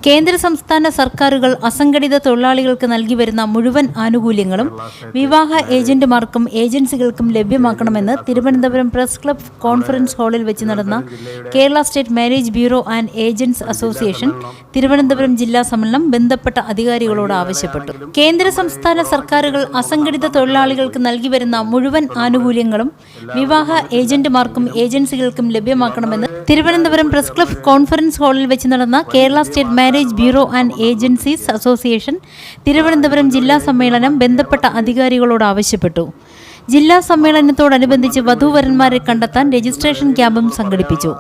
കേന്ദ്ര സംസ്ഥാന സർക്കാരുകൾ അസംഘടിത തൊഴിലാളികൾക്ക് നൽകി വരുന്ന മുഴുവൻ ആനുകൂല്യങ്ങളും വിവാഹ ഏജന്റുമാർക്കും ഏജൻസികൾക്കും ലഭ്യമാക്കണമെന്ന് തിരുവനന്തപുരം പ്രസ് ക്ലബ് കോൺഫറൻസ് ഹാളിൽ വെച്ച് നടന്ന Kerala state marriage bureau and agents association Thiruvananthapuram ജില്ലാ സമ്മേളനം ബന്ധപ്പെട്ട അധികാരികളോട് ആവശ്യപ്പെട്ടു. കേന്ദ്ര സംസ്ഥാന സർക്കാരുകൾ അസംഘടിത തൊഴിലാളികൾക്ക് നൽകി വരുന്ന മുഴുവൻ ആനുകൂല്യങ്ങളും വിവാഹ ഏജന്റുമാർക്കും ഏജൻസികൾക്കും ലഭ്യമാക്കണമെന്ന് തിരുവനന്തപുരം പ്രസ് ക്ലബ് കോൺഫറൻസ് ഹാളിൽ വെച്ച് നടന്ന Kerala state marriage bureau and agencies association Thiruvananthapuram ജില്ലാ സമ്മേളനം ബന്ധപ്പെട്ട അധികാരികളോട് ആവശ്യപ്പെട്ടു. ജില്ലാ സമ്മേളനത്തോടനുബന്ധിച്ച് വധൂവരന്മാരെ കണ്ടെത്താൻ രജിസ്ട്രേഷൻ ക്യാമ്പും സംഘടിപ്പിച്ചു.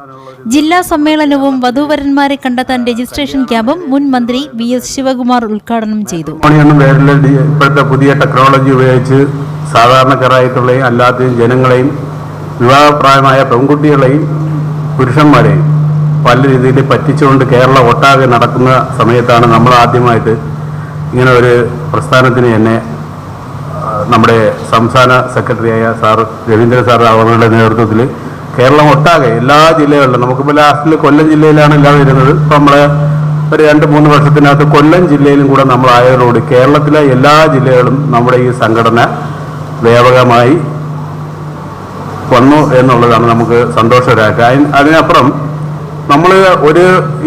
ജില്ലാ സമ്മേളനവും വധൂവരന്മാരെ കണ്ടെത്താൻ രജിസ്ട്രേഷൻ ക്യാമ്പും മുൻ മന്ത്രി VS ശിവകുമാർ ഉദ്ഘാടനം ചെയ്തു. ഇപ്പോഴത്തെ പുതിയ ടെക്നോളജി ഉപയോഗിച്ച് സാധാരണക്കാരായിട്ടുള്ളയും അല്ലാത്തയും ജനങ്ങളെയും വിവാഹപ്രായമായ പെൺകുട്ടികളെയും പുരുഷന്മാരെയും പല രീതിയിൽ പറ്റിച്ചുകൊണ്ട് കേരളം ഒട്ടാകെ നടക്കുന്ന സമയത്താണ് നമ്മൾ ആദ്യമായിട്ട് ഇങ്ങനെ ഒരു പ്രസ്ഥാനത്തിന് തന്നെ നമ്മുടെ സംസ്ഥാന സെക്രട്ടറിയായ രവീന്ദ്ര സാർ അവരുടെ നേതൃത്വത്തിൽ കേരളം ഒട്ടാകെ എല്ലാ ജില്ലകളിലും, നമുക്കിപ്പോൾ ലാസ്റ്റിൽ കൊല്ലം ജില്ലയിലാണ് എല്ലാം വരുന്നത്. ഇപ്പം നമ്മൾ ഒരു 2-3 വർഷത്തിനകത്ത് കൊല്ലം ജില്ലയിലും കൂടെ നമ്മൾ ആയതോടുകൂടി കേരളത്തിലെ എല്ലാ ജില്ലകളും നമ്മുടെ ഈ സംഘടന വ്യാപകമായി വന്നു എന്നുള്ളതാണ് നമുക്ക് സന്തോഷകരമായിട്ട്. അതിനപ്പുറം നമ്മൾ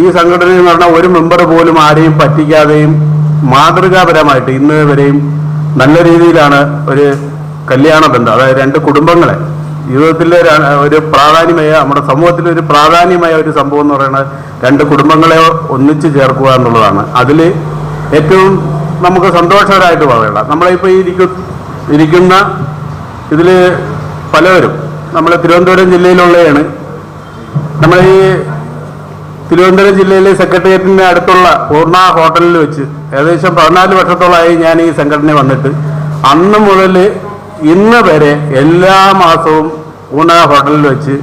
ഈ സംഘടന എന്ന് പറഞ്ഞാൽ ഒരു മെമ്പർ പോലും ആരെയും പറ്റിക്കാതെയും മാതൃകാപരമായിട്ട് ഇന്ന് വരെയും നല്ല രീതിയിലാണ് ഒരു കല്യാണ ബന്ധം, അതായത് 2 കുടുംബങ്ങളെ ജീവിതത്തിലെ ഒരു പ്രാധാന്യമായ, നമ്മുടെ സമൂഹത്തിലെ ഒരു പ്രാധാന്യമായ ഒരു സംഭവം എന്ന് പറയുന്നത് 2 കുടുംബങ്ങളെ ഒന്നിച്ച് ചേർക്കുക എന്നുള്ളതാണ്. അതിൽ ഏറ്റവും നമുക്ക് സന്തോഷകരമായിട്ട് പറയണ്ട, നമ്മളിപ്പോൾ ഇരിക്കുന്ന ഇതിൽ പലവരും നമ്മൾ തിരുവനന്തപുരം ജില്ലയിലുള്ളതാണ്. നമ്മൾ ഈ തിരുവനന്തപുരം ജില്ലയിലെ സെക്രട്ടേറിയറ്റിൻ്റെ അടുത്തുള്ള പൂർണ്ണ ഹോട്ടലിൽ വെച്ച് ഏകദേശം 14 വർഷത്തോളമായി ഞാൻ ഈ സംഘടന വന്നിട്ട്, അന്ന് മുതൽ ഇന്ന് വരെ എല്ലാ മാസവും പൂർണ്ണ ഹോട്ടലിൽ വെച്ച്,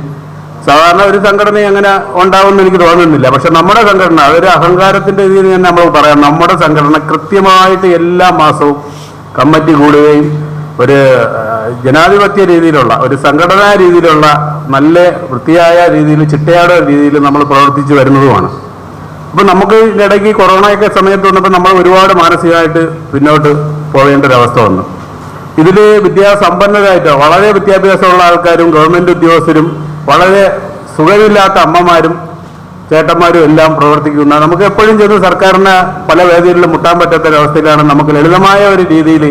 സാധാരണ ഒരു സംഘടന അങ്ങനെ ഉണ്ടാവുമെന്ന് എനിക്ക് തോന്നുന്നില്ല, പക്ഷെ നമ്മുടെ സംഘടന അതൊരു അഹങ്കാരത്തിൻ്റെ രീതിയിൽ തന്നെ നമ്മൾ പറയാം. നമ്മുടെ സംഘടന കൃത്യമായിട്ട് എല്ലാ മാസവും കമ്മിറ്റി കൂടുകയും ഒരു ജനാധിപത്യ രീതിയിലുള്ള ഒരു സംഘടനാ രീതിയിലുള്ള നല്ല വൃത്തിയായ രീതിയിൽ ചിട്ടയായ രീതിയിൽ നമ്മൾ പ്രവർത്തിച്ചു വരുന്നതുമാണ്. അപ്പം നമുക്ക് ഇടയ്ക്ക് കൊറോണയൊക്കെ സമയത്ത് വന്നപ്പോൾ നമ്മൾ ഒരുപാട് മാനസികമായിട്ട് പിന്നോട്ട് പോകേണ്ട ഒരവസ്ഥ വന്നു. ഇതിൽ വിദ്യാസമ്പന്നരായിട്ട് വളരെ വിദ്യാഭ്യാസമുള്ള ആൾക്കാരും ഗവൺമെൻറ് ഉദ്യോഗസ്ഥരും വളരെ സുഖമില്ലാത്ത അമ്മമാരും ചേട്ടന്മാരും എല്ലാം പ്രവർത്തിക്കുന്ന, നമുക്ക് എപ്പോഴും ചെന്ന് സർക്കാരിന് പല വേദികളിലും മുട്ടാൻ പറ്റാത്തൊരവസ്ഥയിലാണ്. നമുക്ക് ലളിതമായ ഒരു രീതിയിൽ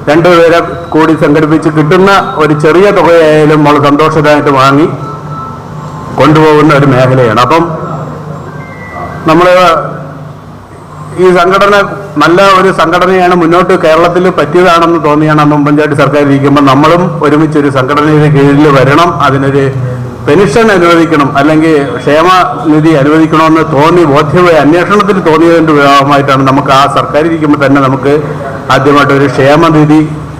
2 പേരെ കൂടി സംഘടിപ്പിച്ച് കിട്ടുന്ന ഒരു ചെറിയ തുകയായാലും നമ്മൾ സന്തോഷമായിട്ട് വാങ്ങി കൊണ്ടുപോകുന്ന ഒരു മേഖലയാണ്. അപ്പം നമ്മൾ ഈ സംഘടന നല്ല ഒരു സംഘടനയാണ്, മുന്നോട്ട് കേരളത്തിൽ പറ്റിയതാണെന്ന് തോന്നിയാണ് അന്ന് ഉമ്മൻചാണ്ടി സർക്കാർ ഇരിക്കുമ്പോൾ നമ്മളും ഒരുമിച്ചൊരു സംഘടനയുടെ കീഴിൽ വരണം, അതിനൊരു പെൻഷൻ അനുവദിക്കണം, അല്ലെങ്കിൽ ക്ഷേമനിധി അനുവദിക്കണമെന്ന് തോന്നി ബോധ്യമായ അന്വേഷണത്തിൽ തോന്നിയതിൻ്റെ ഭാഗമായിട്ടാണ് നമുക്ക് ആ സർക്കാർ ഇരിക്കുമ്പോൾ തന്നെ നമുക്ക് ആദ്യമായിട്ട് ഒരു ക്ഷേമനിധി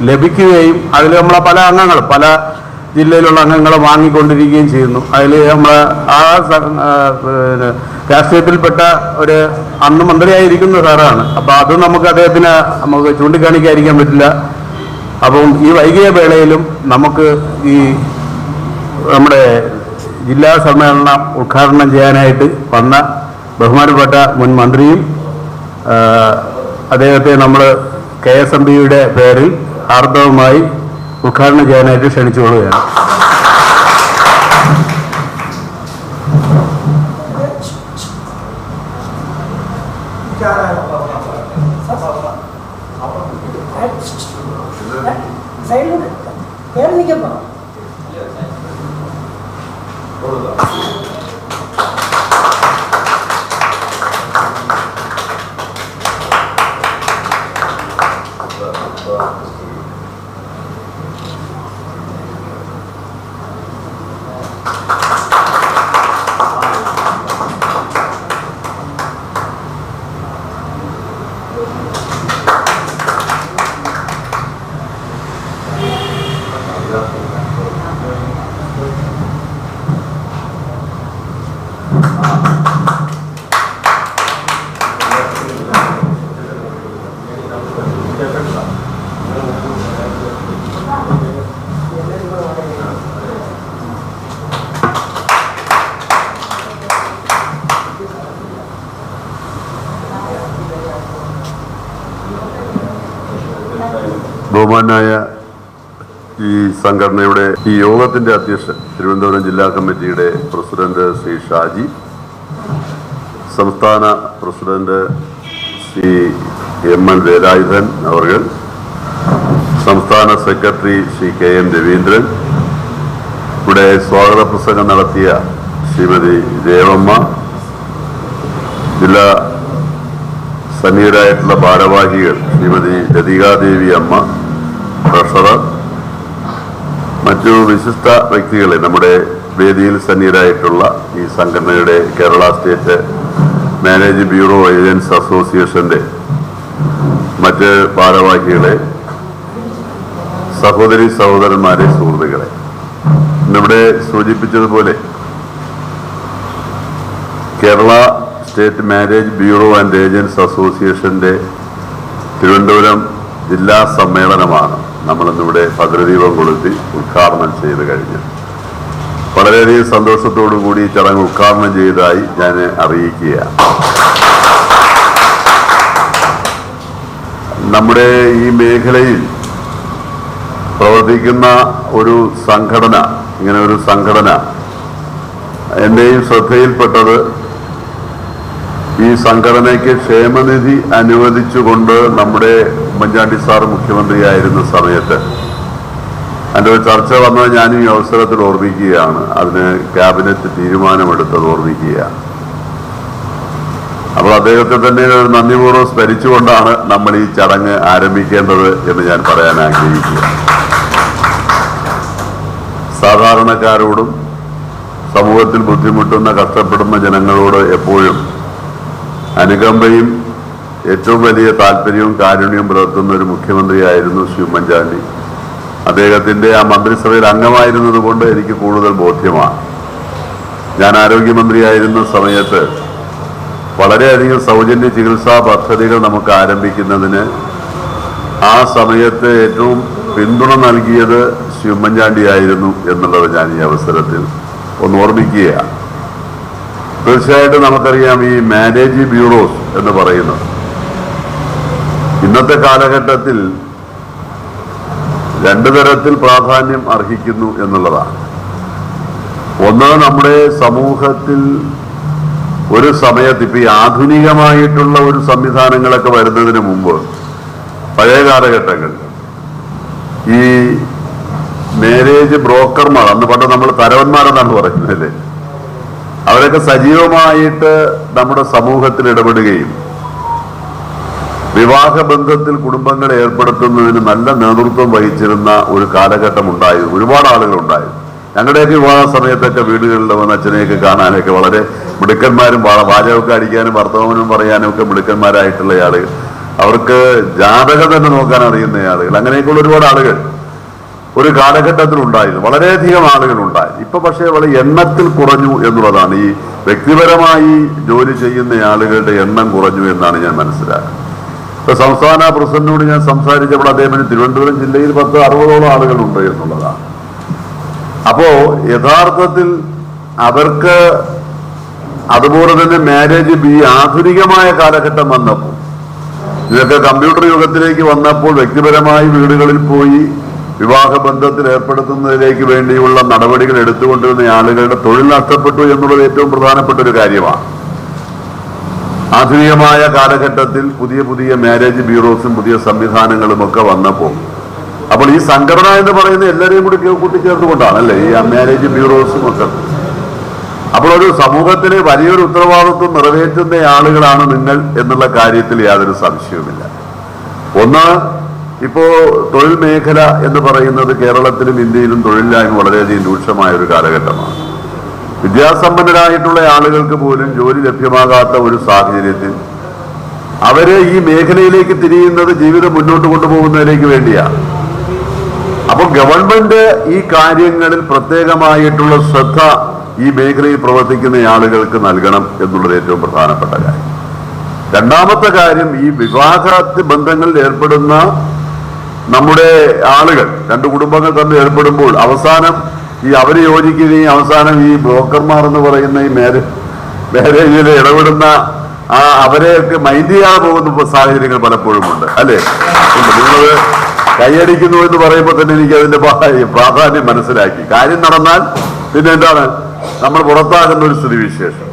ലഭിക്കുകയും അതിൽ നമ്മളെ പല അംഗങ്ങളും പല ജില്ലയിലുള്ള അംഗങ്ങൾ വാങ്ങിക്കൊണ്ടിരിക്കുകയും ചെയ്യുന്നു. അതിൽ നമ്മൾ ആ രാഷ്ട്രീയത്തിൽപ്പെട്ട ഒരു അന്ന് മന്ത്രിയായിരിക്കുന്ന സാറാണ്. അപ്പോൾ അത് നമുക്ക് ചൂണ്ടിക്കാണിക്കാതിരിക്കാൻ പറ്റില്ല. അപ്പം ഈ വൈകിയ വേളയിലും നമുക്ക് ഈ നമ്മുടെ ജില്ലാ സമ്മേളനം ഉദ്ഘാടനം ചെയ്യാനായിട്ട് വന്ന ബഹുമാനപ്പെട്ട മുൻ മന്ത്രിയും അദ്ദേഹത്തെ നമ്മൾ KSMB-യുടെ പേരിൽ ഹാർദവമായി ഉദ്ഘാടനം ചെയ്യാനായിട്ട് ക്ഷണിച്ചുകൊള്ളുകയാണ്. ബഹുമാനായ ഈ സംഘടനയുടെ ഈ യോഗത്തിന്റെ അധ്യക്ഷൻ തിരുവനന്തപുരം ജില്ലാ കമ്മിറ്റിയുടെ പ്രസിഡന്റ് ശ്രീ ഷാജി, സംസ്ഥാന പ്രസിഡന്റ് ശ്രീ എം.എൻ. വേലായുധൻ അവർ, സംസ്ഥാന സെക്രട്ടറി ശ്രീ കെ.എൻ. രവീന്ദ്രൻ, ഇവിടെ സ്വാഗത പ്രസംഗം നടത്തിയ ശ്രീമതി ദേവമ്മ, ജില്ലാ സന്നിഹിതരായിട്ടുള്ള ഭാരവാഹികൾ ശ്രീമതി ലതികാദേവി അമ്മ, ട്രഷറർ, മറ്റു വിശിഷ്ട വ്യക്തികളെ, നമ്മുടെ വേദിയിൽ സന്നിഹിതരായിട്ടുള്ള ഈ സംഘടനയുടെ Kerala state manage bureau agents അസോസിയേഷന്റെ മറ്റ് ഭാരവാഹികളെ, സഹോദരി സഹോദരന്മാരെ, സുഹൃത്തുക്കളെ, ഇന്നിവിടെ സൂചിപ്പിച്ചതുപോലെ Kerala state marriage bureau and agents അസോസിയേഷന്റെ തിരുവനന്തപുരം ജില്ലാ സമ്മേളനമാണ് നമ്മളിന്നിവിടെ ഭദ്രദീപം കൊളുത്തി ഉദ്ഘാടനം ചെയ്ത് കഴിഞ്ഞു. വളരെയധികം സന്തോഷത്തോടു കൂടി ഈ ചടങ്ങ് ഉദ്ഘാടനം ചെയ്തതായി ഞാൻ അറിയിക്കുകയാണ്. നമ്മുടെ ഈ മേഖലയിൽ പ്രവർത്തിക്കുന്ന ഒരു സംഘടന, ഇങ്ങനെ ഒരു സംഘടന എൻ്റെയും ശ്രദ്ധയിൽപ്പെട്ടത്, ഈ സംഘടനയ്ക്ക് ക്ഷേമനിധി അനുവദിച്ചുകൊണ്ട് നമ്മുടെ ഉമ്മൻചാണ്ടി സാർ മുഖ്യമന്ത്രിയായിരുന്ന സമയത്ത് അതിൻ്റെ ഒരു ചർച്ച വന്നത് ഞാൻ ഈ അവസരത്തിൽ ഓർമ്മിക്കുകയാണ്. അതിന് ക്യാബിനറ്റ് തീരുമാനമെടുത്തത് ഓർമ്മിക്കുകയാണ്. അപ്പോൾ അദ്ദേഹത്തെ തന്നെ നന്ദിപൂർവ്വം സ്മരിച്ചുകൊണ്ടാണ് നമ്മൾ ഈ ചടങ്ങ് ആരംഭിക്കേണ്ടത് എന്ന് ഞാൻ പറയാൻ ആഗ്രഹിക്കുകയാണ്. സാധാരണക്കാരോടും സമൂഹത്തിൽ ബുദ്ധിമുട്ടുന്ന കഷ്ടപ്പെടുന്ന ജനങ്ങളോട് എപ്പോഴും അനുകമ്പയും ഏറ്റവും വലിയ താല്പര്യവും കാരുണ്യവും പുലർത്തുന്ന ഒരു മുഖ്യമന്ത്രിയായിരുന്നു ശ്രീ ഉമ്മൻചാണ്ടി. അദ്ദേഹത്തിൻ്റെ ആ മന്ത്രിസഭയിൽ അംഗമായിരുന്നത് കൊണ്ട് എനിക്ക് കൂടുതൽ ബോധ്യമാണ്. ഞാൻ ആരോഗ്യമന്ത്രിയായിരുന്ന സമയത്ത് വളരെയധികം സൗജന്യ ചികിത്സാ പദ്ധതികൾ നമുക്ക് ആരംഭിക്കുന്നതിന് ആ സമയത്ത് ഏറ്റവും പിന്തുണ നൽകിയത് ശ്രീ ഉമ്മൻചാണ്ടിയായിരുന്നു എന്നുള്ളത് ഞാൻ ഈ അവസരത്തിൽ ഒന്ന് ഓർമ്മിക്കുകയാണ്. തീർച്ചയായിട്ടും നമുക്കറിയാം, ഈ മാനേജ് ബ്യൂറോസ് എന്ന് പറയുന്നത് ഇന്നത്തെ കാലഘട്ടത്തിൽ രണ്ടു തരത്തിൽ പ്രാധാന്യം അർഹിക്കുന്നു എന്നുള്ളതാണ്. ഒന്ന്, നമ്മുടെ സമൂഹത്തിൽ ഒരു സമയത്ത് ഇപ്പം ഈ ആധുനികമായിട്ടുള്ള ഒരു സംവിധാനങ്ങളൊക്കെ വരുന്നതിന് മുമ്പ് പഴയ കാലഘട്ടങ്ങളിൽ ഈ മാരേജ് ബ്രോക്കർമാർ, അന്ന് പണ്ട് നമ്മൾ തരവന്മാരെന്നാണ് പറയുന്നത്, അവരൊക്കെ സജീവമായിട്ട് നമ്മുടെ സമൂഹത്തിൽ ഇടപെടുകയും വിവാഹബന്ധത്തിൽ കുടുംബങ്ങളെ ഏർപ്പെടുത്തുന്നതിന് നല്ല നേതൃത്വം വഹിച്ചിരുന്ന ഒരു കാലഘട്ടം ഉണ്ടായിരുന്നു. ഒരുപാട് ആളുകൾ ഉണ്ടായിരുന്നു. ഞങ്ങളുടെയൊക്കെ വിവാഹ സമയത്തൊക്കെ വീടുകളിൽ വന്ന് അച്ഛനെയൊക്കെ കാണാനൊക്കെ വളരെ മിടുക്കന്മാരും വാചകമൊക്കെ അടിക്കാനും വർത്തമാനം പറയാനും ഒക്കെ മിടുക്കന്മാരായിട്ടുള്ള ആളുകൾ, അവർക്ക് ജാതകം തന്നെ നോക്കാൻ അറിയുന്ന ആളുകൾ, അങ്ങനെയൊക്കെയുള്ള ഒരുപാട് ആളുകൾ ഒരു കാലഘട്ടത്തിൽ ഉണ്ടായിരുന്നു. വളരെയധികം ആളുകൾ ഉണ്ടായിരുന്നു. ഇപ്പൊ പക്ഷേ വളരെ എണ്ണത്തിൽ കുറഞ്ഞു എന്നുള്ളതാണ്. ഈ വ്യക്തിപരമായി ജോലി ചെയ്യുന്ന ആളുകളുടെ എണ്ണം കുറഞ്ഞു എന്നാണ് ഞാൻ മനസ്സിലാക്കുന്നത്. ഇപ്പൊ സംസ്ഥാന പ്രസിഡന്റിനോട് ഞാൻ സംസാരിച്ചപ്പോൾ അദ്ദേഹത്തിന് തിരുവനന്തപുരം ജില്ലയിൽ 10-60ഓളം ആളുകളുണ്ട് എന്നുള്ളതാണ്. അപ്പോ യഥാർത്ഥത്തിൽ അവർക്ക് അതുപോലെ തന്നെ മാരേജ് ഈ ആധുനികമായ കാലഘട്ടം വന്നപ്പോൾ, ഇതൊക്കെ കമ്പ്യൂട്ടർ യുഗത്തിലേക്ക് വന്നപ്പോൾ വ്യക്തിപരമായി വീടുകളിൽ പോയി വിവാഹബന്ധത്തിൽ ഏർപ്പെടുത്തുന്നതിലേക്ക് വേണ്ടിയുള്ള നടപടികൾ എടുത്തുകൊണ്ടിരുന്ന ആളുകളുടെ തൊഴിൽ നഷ്ടപ്പെട്ടു എന്നുള്ളത് ഏറ്റവും പ്രധാനപ്പെട്ട ഒരു കാര്യമാണ്. ആധുനികമായ കാലഘട്ടത്തിൽ പുതിയ പുതിയ മാരേജ് ബ്യൂറോസും പുതിയ സംവിധാനങ്ങളും ഒക്കെ വന്നപ്പോൾ, അപ്പോൾ ഈ സംഘടന എന്ന് പറയുന്ന എല്ലാവരെയും കൂടി കൂട്ടിച്ചേർത്തുകൊണ്ടാണ് അല്ലേ ഈ മാരേജ് ബ്യൂറോസും ഒക്കെ. അപ്പോൾ ഒരു സമൂഹത്തിന് വലിയൊരു ഉത്തരവാദിത്വം നിറവേറ്റുന്ന ആളുകളാണ് നിങ്ങൾ എന്നുള്ള കാര്യത്തിൽ യാതൊരു സംശയവുമില്ല. ഒന്ന്, ഇപ്പോ തൊഴിൽ മേഖല എന്ന് പറയുന്നത് കേരളത്തിലും ഇന്ത്യയിലും തൊഴിലില്ലായ്മ വളരെയധികം രൂക്ഷമായ ഒരു കാലഘട്ടമാണ്. വിദ്യാസമ്പന്നരായിട്ടുള്ള ആളുകൾക്ക് പോലും ജോലി ലഭ്യമാകാത്ത ഒരു സാഹചര്യത്തിൽ അവര് ഈ മേഖലയിലേക്ക് തിരിയുന്നത് ജീവിതം മുന്നോട്ട് കൊണ്ടുപോകുന്നതിലേക്ക് വേണ്ടിയാണ്. അപ്പോൾ ഗവൺമെന്റ് ഈ കാര്യങ്ങളിൽ പ്രത്യേകമായിട്ടുള്ള ശ്രദ്ധ ഈ മേഖലയിൽ പ്രവർത്തിക്കുന്ന ആളുകൾക്ക് നൽകണം എന്നുള്ളത് ഏറ്റവും പ്രധാനപ്പെട്ട കാര്യം. രണ്ടാമത്തെ കാര്യം, ഈ വിവാഹ ബന്ധങ്ങളിൽ ഏർപ്പെടുന്ന നമ്മുടെ ആളുകൾ, രണ്ട് കുടുംബങ്ങൾ തമ്മിൽ ഏർപ്പെടുമ്പോൾ അവസാനം ഈ അവര് യോജിക്കുകയും അവസാനം ഈ ബ്രോക്കർമാർ എന്ന് പറയുന്ന ഈ മാരേജിൽ ഇടപെടുന്ന അവരെയൊക്കെ മൈൻഡ് ചെയ്യാതെ പോകുന്ന സാഹചര്യങ്ങൾ പലപ്പോഴും ഉണ്ട്, അല്ലേ? നിങ്ങളത് കൈയടിക്കുന്നു എന്ന് പറയുമ്പോൾ തന്നെ എനിക്ക് അതിന്റെ പ്രാധാന്യം മനസ്സിലാക്കി. കാര്യം നടന്നാൽ പിന്നെ എന്താണ് നമ്മൾ പുറത്താകുന്ന ഒരു സ്ഥിതിവിശേഷം.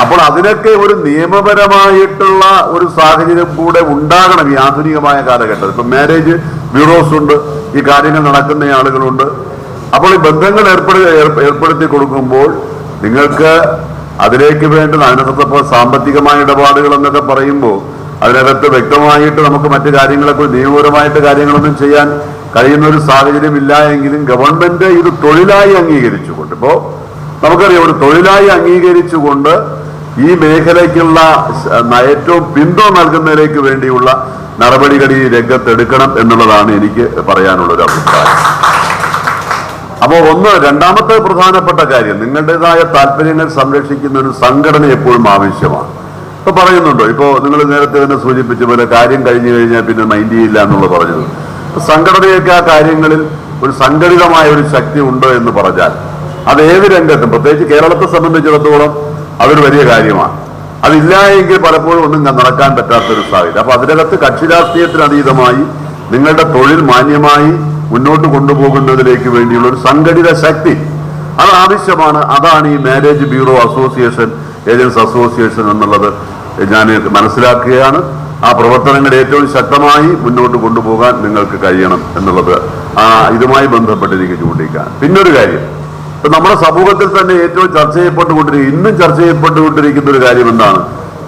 അപ്പോൾ അതിനൊക്കെ ഒരു നിയമപരമായിട്ടുള്ള ഒരു സാഹചര്യം കൂടെ ഉണ്ടാകണം ഈ ആധുനികമായ കാലഘട്ടത്തിൽ. ഇപ്പൊ മാരേജ് ബ്യൂറോസ് ഉണ്ട്, ഈ കാര്യങ്ങൾ നടക്കുന്ന ആളുകളുണ്ട്. അപ്പോൾ ഈ ബന്ധങ്ങൾ ഏർപ്പെടുത്തി കൊടുക്കുമ്പോൾ നിങ്ങൾക്ക് അതിലേക്ക് വേണ്ടുന്ന അതിനകത്ത് സാമ്പത്തികമായ ഇടപാടുകൾ എന്നൊക്കെ പറയുമ്പോൾ അതിനകത്ത് വ്യക്തമായിട്ട് നമുക്ക് മറ്റു കാര്യങ്ങളൊക്കെ നിയമപരമായിട്ട് കാര്യങ്ങളൊന്നും ചെയ്യാൻ കഴിയുന്ന ഒരു സാഹചര്യം ഇല്ല എങ്കിലും ഗവൺമെന്റ് ഇത് തൊഴിലായി അംഗീകരിച്ചുകൊണ്ട്, ഇപ്പോ നമുക്കറിയാം, ഒരു തൊഴിലായി അംഗീകരിച്ചുകൊണ്ട് ഈ മേഖലയ്ക്കുള്ള ഏറ്റവും പിന്തുണ നൽകുന്നതിലേക്ക് വേണ്ടിയുള്ള നടപടികൾ ഈ രംഗത്തെടുക്കണം എന്നുള്ളതാണ് എനിക്ക് പറയാനുള്ള ഒരു അഭിപ്രായം. അപ്പോൾ രണ്ടാമത്തെ പ്രധാനപ്പെട്ട കാര്യം, നിങ്ങളുടേതായ താല്പര്യങ്ങൾ സംരക്ഷിക്കുന്ന ഒരു സംഘടന എപ്പോഴും ആവശ്യമാണ്. ഇപ്പൊ പറയുന്നുണ്ടോ, ഇപ്പോ നിങ്ങൾ നേരത്തെ തന്നെ സൂചിപ്പിച്ച പോലെ കാര്യം കഴിഞ്ഞു കഴിഞ്ഞാൽ പിന്നെ മൈൻഡ് ചെയ്യില്ല എന്നുള്ളത് പറഞ്ഞത്. സംഘടനയൊക്കെ ആ കാര്യങ്ങളിൽ ഒരു സംഘടിതമായ ഒരു ശക്തി ഉണ്ട് എന്ന് പറഞ്ഞാൽ അത് ഏത് രംഗത്തും, പ്രത്യേകിച്ച് കേരളത്തെ സംബന്ധിച്ചിടത്തോളം അതൊരു വലിയ കാര്യമാണ്. അതില്ല എങ്കിൽ പലപ്പോഴും ഒന്നും നടക്കാൻ പറ്റാത്തൊരു സാഹചര്യം. അപ്പൊ അതിനകത്ത് കക്ഷി രാഷ്ട്രീയത്തിന് അതീതമായി നിങ്ങളുടെ തൊഴിൽ മാന്യമായി മുന്നോട്ട് കൊണ്ടുപോകുന്നതിലേക്ക് വേണ്ടിയുള്ള ഒരു സംഘടിത ശക്തി അത് ആവശ്യമാണ്. അതാണ് ഈ marriage bureau association, agents association എന്നുള്ളത് ഞാൻ മനസ്സിലാക്കുകയാണ്. ആ പ്രവർത്തനങ്ങൾ ഏറ്റവും ശക്തമായി മുന്നോട്ട് കൊണ്ടുപോകാൻ നിങ്ങൾക്ക് കഴിയണം എന്നുള്ളത് ഇതുമായി ബന്ധപ്പെട്ട് എനിക്ക് ചൂണ്ടിക്കാൻ. പിന്നൊരു കാര്യം, ഇപ്പൊ നമ്മുടെ സമൂഹത്തിൽ തന്നെ ഏറ്റവും ഇന്നും ചർച്ച ചെയ്യപ്പെട്ടുകൊണ്ടിരിക്കുന്ന ഒരു കാര്യം എന്താണ്?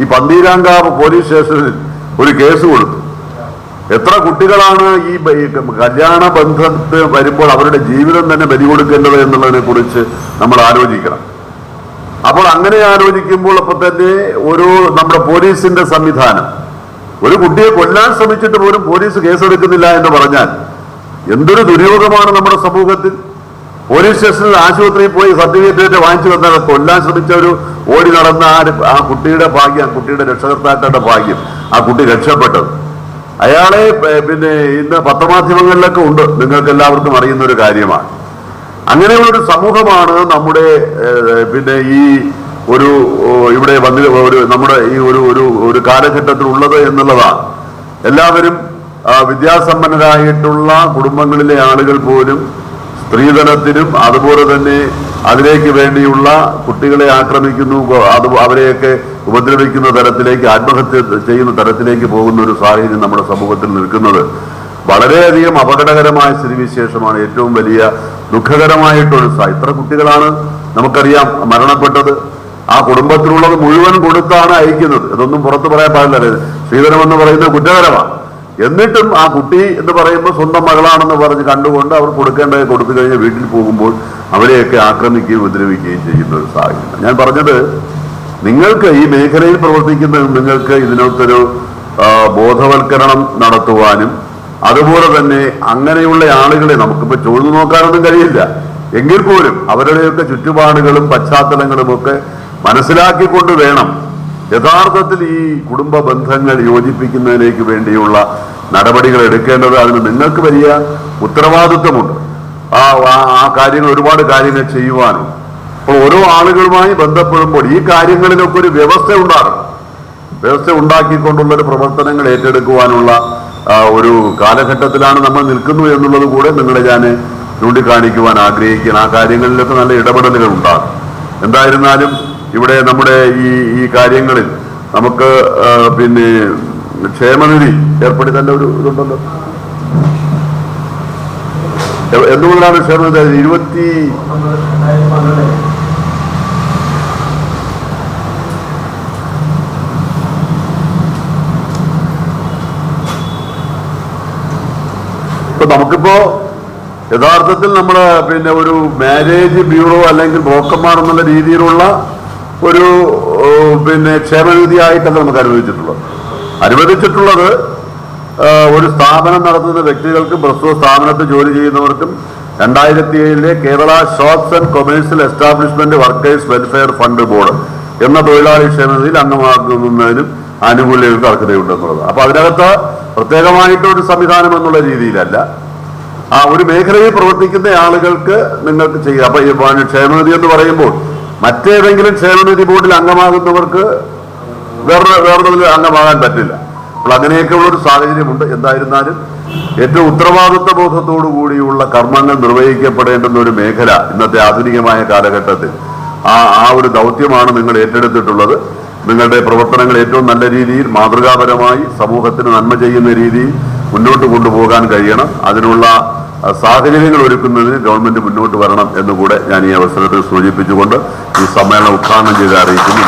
ഈ പന്തീരാങ്കാവ് പോലീസ് സ്റ്റേഷനിൽ ഒരു കേസ് കൊടുത്തു. എത്ര കുട്ടികളാണ് ഈ കല്യാണ ബന്ധത്തിൽ വരുമ്പോൾ അവരുടെ ജീവിതം തന്നെ ബലി കൊടുക്കേണ്ടത് എന്നുള്ളതിനെ കുറിച്ച് നമ്മൾ ആലോചിക്കണം. അപ്പോൾ അങ്ങനെ ആലോചിക്കുമ്പോൾ അപ്പൊ തന്നെ നമ്മുടെ പോലീസിന്റെ സംവിധാനം, ഒരു കുട്ടിയെ കൊല്ലാൻ ശ്രമിച്ചിട്ട് പോലും പോലീസ് കേസെടുക്കുന്നില്ല എന്ന് പറഞ്ഞാൽ എന്തൊരു ദുര്യോഗമാണ് നമ്മുടെ സമൂഹത്തിൽ. പോലീസ് സ്റ്റേഷനിൽ ആശുപത്രിയിൽ പോയി സർട്ടിഫിക്കറ്റ് വാങ്ങിച്ചു വന്നാൽ കൊല്ലാൻ ശ്രമിച്ചവര് ഓടി നടന്ന ആ കുട്ടിയുടെ ഭാഗ്യം, കുട്ടിയുടെ രക്ഷകർത്താക്കളുടെ ഭാഗ്യം, ആ കുട്ടി രക്ഷപ്പെട്ടത്. അയാളെ പിന്നെ ഇന്ന് പത്രമാധ്യമങ്ങളിലൊക്കെ ഉണ്ട്, നിങ്ങൾക്ക് എല്ലാവർക്കും അറിയുന്ന ഒരു കാര്യമാണ്. അങ്ങനെയുള്ളൊരു സമൂഹമാണ് നമ്മുടെ പിന്നെ ഈ ഇവിടെ നമ്മുടെ ഈ ഒരു കാലഘട്ടത്തിൽ ഉള്ളത് എന്നുള്ളതാണ്. എല്ലാവരും വിദ്യാസമ്പന്നരായിട്ടുള്ള കുടുംബങ്ങളിലെ ആളുകൾ പോലും സ്ത്രീധനത്തിനും അതുപോലെ തന്നെ അതിലേക്ക് വേണ്ടിയുള്ള കുട്ടികളെ ആക്രമിക്കുന്നു, അവരെയൊക്കെ ഉപദ്രവിക്കുന്ന തരത്തിലേക്ക്, ആത്മഹത്യ ചെയ്യുന്ന തരത്തിലേക്ക് പോകുന്ന ഒരു സാഹചര്യം നമ്മുടെ സമൂഹത്തിൽ നിൽക്കുന്നത് വളരെയധികം അപകടകരമായ സ്ഥിതിവിശേഷമാണ്. ഏറ്റവും വലിയ ദുഃഖകരമായിട്ടൊരു ഇത്ര കുട്ടികളാണ് നമുക്കറിയാം മരണപ്പെട്ടത്. ആ കുടുംബത്തിലുള്ളത് മുഴുവൻ കൊടുത്താണ് അയക്കുന്നത്. ഇതൊന്നും പുറത്തു പറയാൻ പാടില്ല. സ്ത്രീധനം എന്ന് പറയുന്നത് കുറ്റകരമാണ്. എന്നിട്ടും ആ കുട്ടി എന്ന് പറയുമ്പോൾ സ്വന്തം മകളാണെന്ന് പറഞ്ഞ് കണ്ടുകൊണ്ട് അവർ കൊടുക്കേണ്ടത് കൊടുത്തു കഴിഞ്ഞ് വീട്ടിൽ പോകുമ്പോൾ അവരെയൊക്കെ ആക്രമിക്കുകയും ഉപദ്രവിക്കുകയും ചെയ്യുന്ന ഒരു സാഹചര്യം. ഞാൻ പറഞ്ഞത്, നിങ്ങൾക്ക് ഈ മേഖലയിൽ പ്രവർത്തിക്കുന്ന നിങ്ങൾക്ക് ഇതിനകത്തൊരു ബോധവൽക്കരണം നടത്തുവാനും അതുപോലെ തന്നെ അങ്ങനെയുള്ള ആളുകളെ നമുക്കിപ്പോ ചോദിച്ചു നോക്കാനൊന്നും കഴിയില്ല, എങ്കിൽ പോലും അവരുടെയൊക്കെ ചുറ്റുപാടുകളും പശ്ചാത്തലങ്ങളും ഒക്കെ മനസ്സിലാക്കിക്കൊണ്ട് വേണം യഥാർത്ഥത്തിൽ ഈ കുടുംബ ബന്ധങ്ങൾ യോജിപ്പിക്കുന്നതിലേക്ക് വേണ്ടിയുള്ള നടപടികൾ എടുക്കേണ്ടത്. അതിന് നിങ്ങൾക്ക് വലിയ ഉത്തരവാദിത്വമുണ്ട്. ആ കാര്യങ്ങൾ, ഒരുപാട് കാര്യങ്ങൾ ചെയ്യുവാനും. അപ്പോൾ ഓരോ ആളുകളുമായി ബന്ധപ്പെടുമ്പോൾ ഈ കാര്യങ്ങളിലൊക്കെ ഒരു വ്യവസ്ഥ ഉണ്ടാകണം. വ്യവസ്ഥ ഉണ്ടാക്കിക്കൊണ്ടുള്ളൊരു പ്രവർത്തനങ്ങൾ ഏറ്റെടുക്കുവാനുള്ള ഒരു കാലഘട്ടത്തിലാണ് നമ്മൾ നിൽക്കുന്നു എന്നുള്ളത് കൂടെ നിങ്ങളെ ഞാൻ ചൂണ്ടിക്കാണിക്കുവാൻ ആഗ്രഹിക്കുകയാണ്. ആ കാര്യങ്ങളിലൊക്കെ നല്ല ഇടപെടലുകൾ ഉണ്ടാകും. എന്തായിരുന്നാലും ഇവിടെ നമ്മുടെ ഈ കാര്യങ്ങളിൽ നമുക്ക് പിന്നെ ക്ഷേമനിധി ഏർപ്പെടുത്തേണ്ട ഒരു ഇതുണ്ടല്ലോ. എന്തുകൊണ്ടാണ് ക്ഷേമനിധി 20 ഇപ്പൊ നമുക്കിപ്പോ യഥാർത്ഥത്തിൽ നമ്മള് പിന്നെ ഒരു മാരേജ് ബ്യൂറോ അല്ലെങ്കിൽ ബ്രോക്കർമാർ എന്നുള്ള രീതിയിലുള്ള ഒരു പിന്നെ ക്ഷേമനിധിയായിട്ടല്ല നമുക്ക് അനുവദിച്ചിട്ടുള്ളത് ഒരു സ്ഥാപനം നടത്തുന്ന വ്യക്തികൾക്കും പ്രസ്തുത സ്ഥാപനത്തിൽ ജോലി ചെയ്യുന്നവർക്കും 2007 Kerala shops and commercial establishment workers welfare fund board എന്ന തൊഴിലാളി ക്ഷേമനിധിയിൽ അംഗമാകുന്നതിനും ആനുകൂല്യങ്ങൾക്ക് അർഹതയുണ്ടെന്നുള്ളത്. അപ്പൊ അതിനകത്ത് പ്രത്യേകമായിട്ടൊരു സംവിധാനം എന്നുള്ള രീതിയിലല്ല, ആ ഒരു മേഖലയിൽ പ്രവർത്തിക്കുന്ന ആളുകൾക്ക് നിങ്ങൾക്ക് ചെയ്യാം. അപ്പൊ ഈ ക്ഷേമനിധി എന്ന് പറയുമ്പോൾ മറ്റേതെങ്കിലും ക്ഷേമനിധി ബോർഡിൽ അംഗമാകുന്നവർക്ക് വേറൊരു അംഗമാകാൻ പറ്റില്ല. അപ്പോൾ അങ്ങനെയൊക്കെയുള്ള ഒരു സാഹചര്യമുണ്ട്. എന്തായിരുന്നാലും ഏറ്റവും ഉത്തരവാദിത്വ ബോധത്തോടു കൂടിയുള്ള കർമ്മങ്ങൾ നിർവഹിക്കപ്പെടേണ്ടുന്ന ഒരു മേഖല ഇന്നത്തെ ആധുനികമായ കാലഘട്ടത്തിൽ ആ ഒരു ദൗത്യമാണ് നിങ്ങൾ ഏറ്റെടുത്തിട്ടുള്ളത്. നിങ്ങളുടെ പ്രവർത്തനങ്ങൾ ഏറ്റവും നല്ല രീതിയിൽ മാതൃകാപരമായി സമൂഹത്തിന് നന്മ ചെയ്യുന്ന രീതിയിൽ മുന്നോട്ട് കൊണ്ടുപോകാൻ കഴിയണം. അതിനുള്ള സാഹചര്യങ്ങൾ ഒരുക്കുന്നതിന് ഗവൺമെന്റ് മുന്നോട്ട് വരണം എന്നുകൂടെ ഞാൻ ഈ അവസരത്തിൽ സൂചിപ്പിച്ചുകൊണ്ട് ഈ സമ്മേളനം ഉദ്ഘാടനം ചെയ്ത് അറിയിക്കുന്നു.